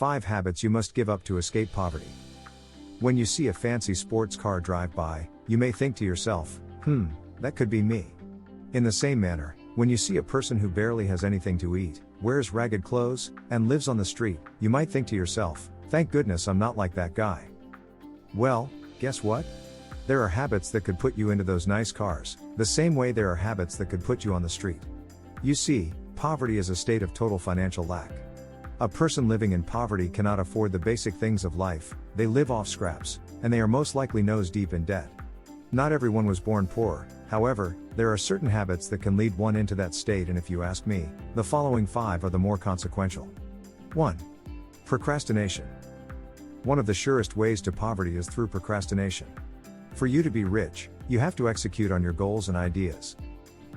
5 habits you must give up to escape poverty. When you see a fancy sports car drive by, you may think to yourself, that could be me. In the same manner, when you see a person who barely has anything to eat, wears ragged clothes, and lives on the street, you might think to yourself, thank goodness I'm not like that guy. Well, guess what? There are habits that could put you into those nice cars, the same way there are habits that could put you on the street. You see, poverty is a state of total financial lack. A person living in poverty cannot afford the basic things of life, they live off scraps, and they are most likely nose deep in debt. Not everyone was born poor, however, there are certain habits that can lead one into that state, and if you ask me, the following 5 are the more consequential. 1. Procrastination. One of the surest ways to poverty is through procrastination. For you to be rich, you have to execute on your goals and ideas.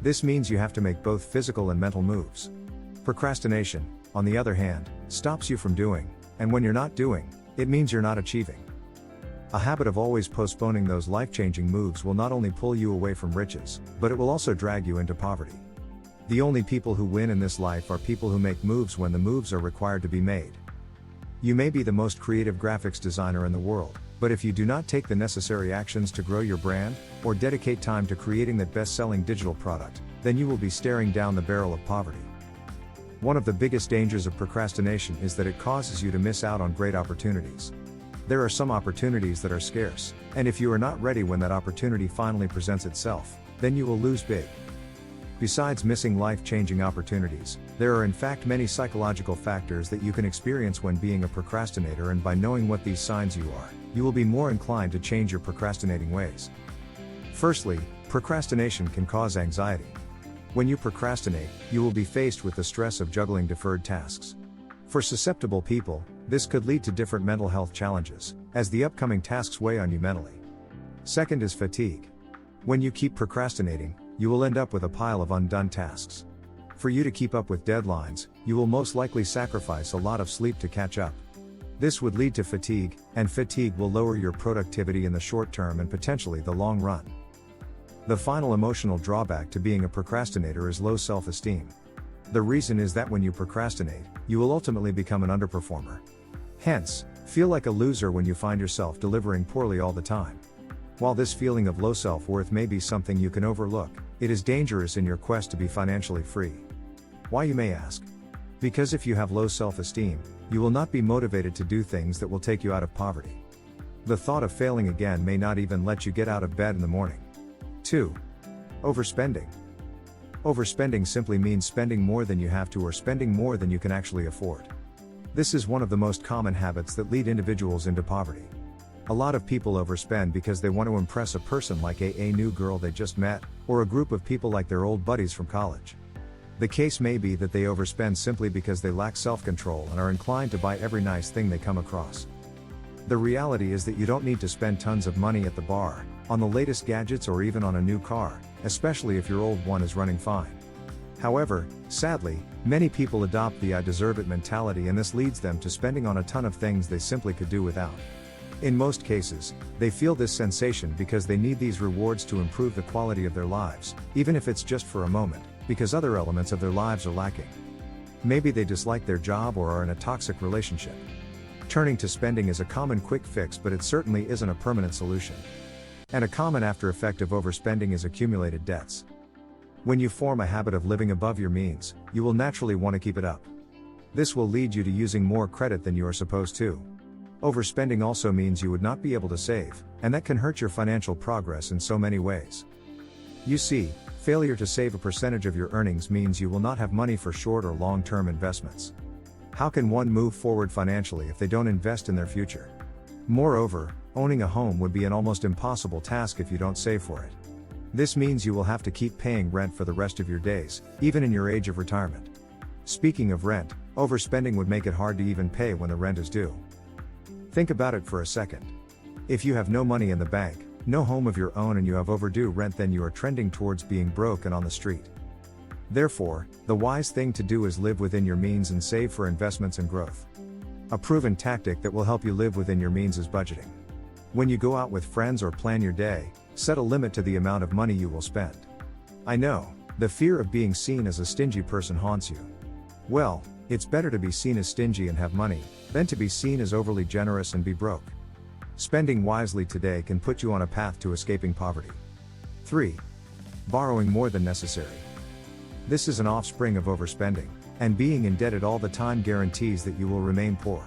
This means you have to make both physical and mental moves. Procrastination, on the other hand, stops you from doing, and when you're not doing, it means you're not achieving. A habit of always postponing those life-changing moves will not only pull you away from riches, but it will also drag you into poverty. The only people who win in this life are people who make moves when the moves are required to be made. You may be the most creative graphics designer in the world, but if you do not take the necessary actions to grow your brand, or dedicate time to creating that best-selling digital product, then you will be staring down the barrel of poverty. One of the biggest dangers of procrastination is that it causes you to miss out on great opportunities. There are some opportunities that are scarce, and if you are not ready when that opportunity finally presents itself, then you will lose big. Besides missing life-changing opportunities, there are in fact many psychological factors that you can experience when being a procrastinator, and by knowing what these signs you are, you will be more inclined to change your procrastinating ways. Firstly, procrastination can cause anxiety. When you procrastinate, you will be faced with the stress of juggling deferred tasks. For susceptible people, this could lead to different mental health challenges, as the upcoming tasks weigh on you mentally. Second is fatigue. When you keep procrastinating, you will end up with a pile of undone tasks. For you to keep up with deadlines, you will most likely sacrifice a lot of sleep to catch up. This would lead to fatigue, and fatigue will lower your productivity in the short term and potentially the long run. The final emotional drawback to being a procrastinator is low self-esteem. The reason is that when you procrastinate, you will ultimately become an underperformer. Hence, feel like a loser when you find yourself delivering poorly all the time. While this feeling of low self-worth may be something you can overlook, it is dangerous in your quest to be financially free. Why, you may ask? Because if you have low self-esteem, you will not be motivated to do things that will take you out of poverty. The thought of failing again may not even let you get out of bed in the morning. 2. Overspending. Overspending simply means spending more than you have to, or spending more than you can actually afford. This is one of the most common habits that lead individuals into poverty. A lot of people overspend because they want to impress a person like a new girl they just met, or a group of people like their old buddies from college. The case may be that they overspend simply because they lack self-control and are inclined to buy every nice thing they come across. The reality is that you don't need to spend tons of money at the bar, on the latest gadgets, or even on a new car, especially if your old one is running fine. However, sadly, many people adopt the "I deserve it" mentality, and this leads them to spending on a ton of things they simply could do without. In most cases, they feel this sensation because they need these rewards to improve the quality of their lives, even if it's just for a moment, because other elements of their lives are lacking. Maybe they dislike their job or are in a toxic relationship. Turning to spending is a common quick fix, but it certainly isn't a permanent solution. And a common after effect of overspending is accumulated debts. When you form a habit of living above your means, you will naturally want to keep it up. This will lead you to using more credit than you are supposed to. Overspending also means you would not be able to save, and that can hurt your financial progress in so many ways. You see, failure to save a percentage of your earnings means you will not have money for short or long-term investments. How can one move forward financially if they don't invest in their future? Moreover, owning a home would be an almost impossible task if you don't save for it. This means you will have to keep paying rent for the rest of your days, even in your age of retirement. Speaking of rent, overspending would make it hard to even pay when the rent is due. Think about it for a second. If you have no money in the bank, no home of your own, and you have overdue rent, then you are trending towards being broke and on the street. Therefore, the wise thing to do is live within your means and save for investments and growth. A proven tactic that will help you live within your means is budgeting. When you go out with friends or plan your day, set a limit to the amount of money you will spend. I know, the fear of being seen as a stingy person haunts you. Well, It's better to be seen as stingy and have money, than to be seen as overly generous and be broke. Spending wisely today can put you on a path to escaping poverty. 3. Borrowing more than necessary. This is an offspring of overspending, and being indebted all the time guarantees that you will remain poor.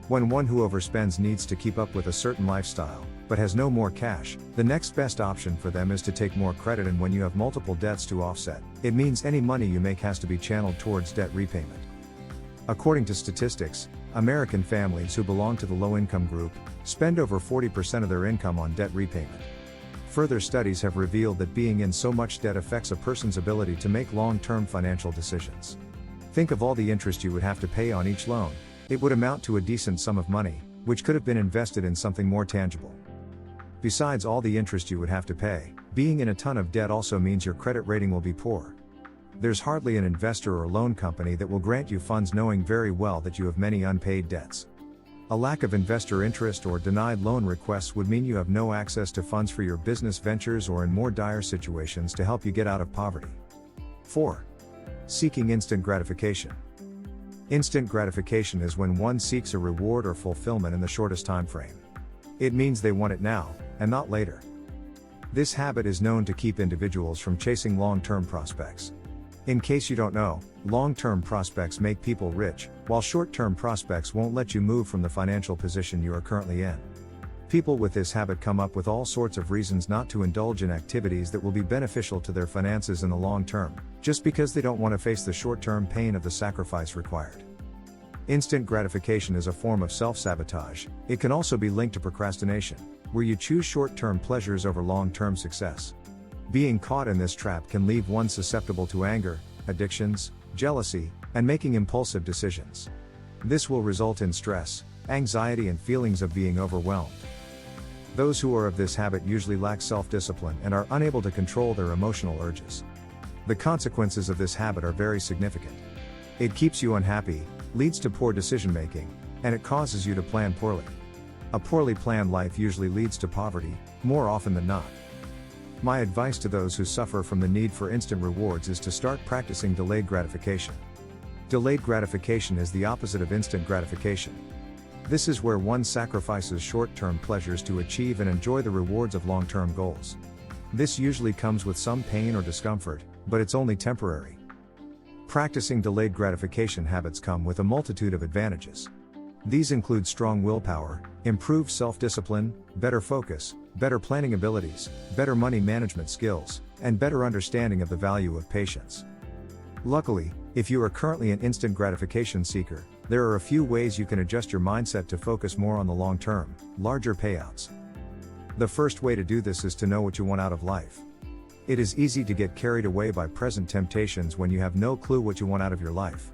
When one who overspends needs to keep up with a certain lifestyle, but has no more cash, the next best option for them is to take more credit, and when you have multiple debts to offset, it means any money you make has to be channeled towards debt repayment. According to statistics, American families who belong to the low-income group spend over 40% of their income on debt repayment. Further studies have revealed that being in so much debt affects a person's ability to make long-term financial decisions. Think of all the interest you would have to pay on each loan. It would amount to a decent sum of money, which could have been invested in something more tangible. Besides all the interest you would have to pay, being in a ton of debt also means your credit rating will be poor. There's hardly an investor or loan company that will grant you funds knowing very well that you have many unpaid debts. A lack of investor interest or denied loan requests would mean you have no access to funds for your business ventures or in more dire situations to help you get out of poverty. 4. Seeking instant gratification. Instant gratification is when one seeks a reward or fulfillment in the shortest time frame. It means they want it now, and not later. This habit is known to keep individuals from chasing long-term prospects. In case you don't know, long-term prospects make people rich, while short-term prospects won't let you move from the financial position you are currently in. People with this habit come up with all sorts of reasons not to indulge in activities that will be beneficial to their finances in the long term, just because they don't want to face the short-term pain of the sacrifice required. Instant gratification is a form of self-sabotage. It can also be linked to procrastination, where you choose short-term pleasures over long-term success. Being caught in this trap can leave one susceptible to anger, addictions, jealousy, and making impulsive decisions. This will result in stress, anxiety, and feelings of being overwhelmed. Those who are of this habit usually lack self-discipline and are unable to control their emotional urges. The consequences of this habit are very significant. It keeps you unhappy, leads to poor decision-making, and it causes you to plan poorly. A poorly planned life usually leads to poverty, more often than not. My advice to those who suffer from the need for instant rewards is to start practicing delayed gratification. Delayed gratification is the opposite of instant gratification. This is where one sacrifices short-term pleasures to achieve and enjoy the rewards of long-term goals. This usually comes with some pain or discomfort, but it's only temporary. Practicing delayed gratification habits come with a multitude of advantages. These include strong willpower, improved self-discipline, better focus, better planning abilities, better money management skills, and better understanding of the value of patience. Luckily, if you are currently an instant gratification seeker, there are a few ways you can adjust your mindset to focus more on the long-term, larger payouts. The first way to do this is to know what you want out of life. It is easy to get carried away by present temptations when you have no clue what you want out of your life.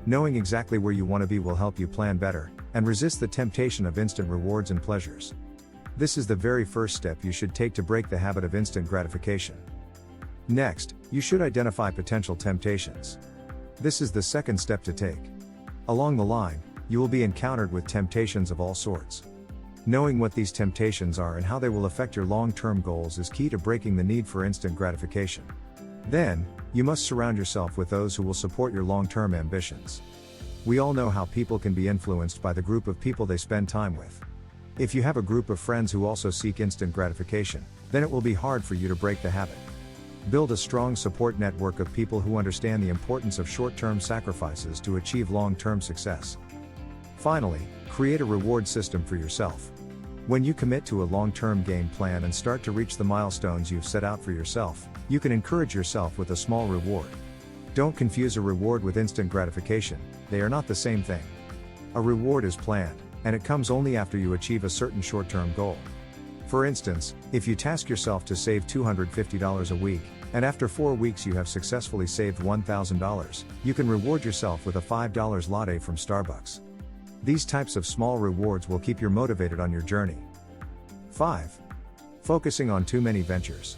Knowing exactly where you want to be will help you plan better, and resist the temptation of instant rewards and pleasures. This is the very first step you should take to break the habit of instant gratification. Next, you should identify potential temptations. This is the second step to take. Along the line, you will be encountered with temptations of all sorts. Knowing what these temptations are and how they will affect your long-term goals is key to breaking the need for instant gratification. Then, you must surround yourself with those who will support your long-term ambitions. We all know how people can be influenced by the group of people they spend time with. If you have a group of friends who also seek instant gratification, then it will be hard for you to break the habit. Build a strong support network of people who understand the importance of short-term sacrifices to achieve long-term success. Finally, create a reward system for yourself. When you commit to a long-term game plan and start to reach the milestones you've set out for yourself, you can encourage yourself with a small reward. Don't confuse a reward with instant gratification, they are not the same thing. A reward is planned, and it comes only after you achieve a certain short-term goal. For instance, if you task yourself to save $250 a week, and after 4 weeks you have successfully saved $1,000, you can reward yourself with a $5 latte from Starbucks. These types of small rewards will keep you motivated on your journey. 5. Focusing on too many ventures.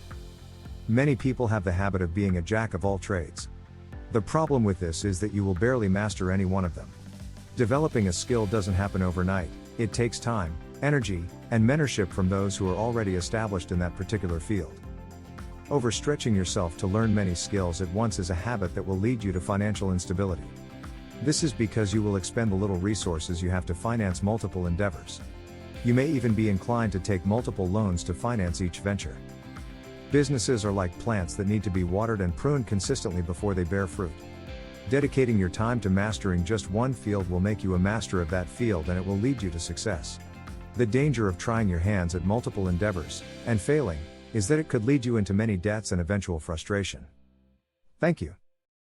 Many people have the habit of being a jack of all trades. The problem with this is that you will barely master any one of them. Developing a skill doesn't happen overnight, it takes time, energy, and mentorship from those who are already established in that particular field. Overstretching yourself to learn many skills at once is a habit that will lead you to financial instability. This is because you will expend the little resources you have to finance multiple endeavors. You may even be inclined to take multiple loans to finance each venture. Businesses are like plants that need to be watered and pruned consistently before they bear fruit. Dedicating your time to mastering just one field will make you a master of that field, and it will lead you to success. The danger of trying your hands at multiple endeavors, and failing, is that it could lead you into many debts and eventual frustration. Thank you.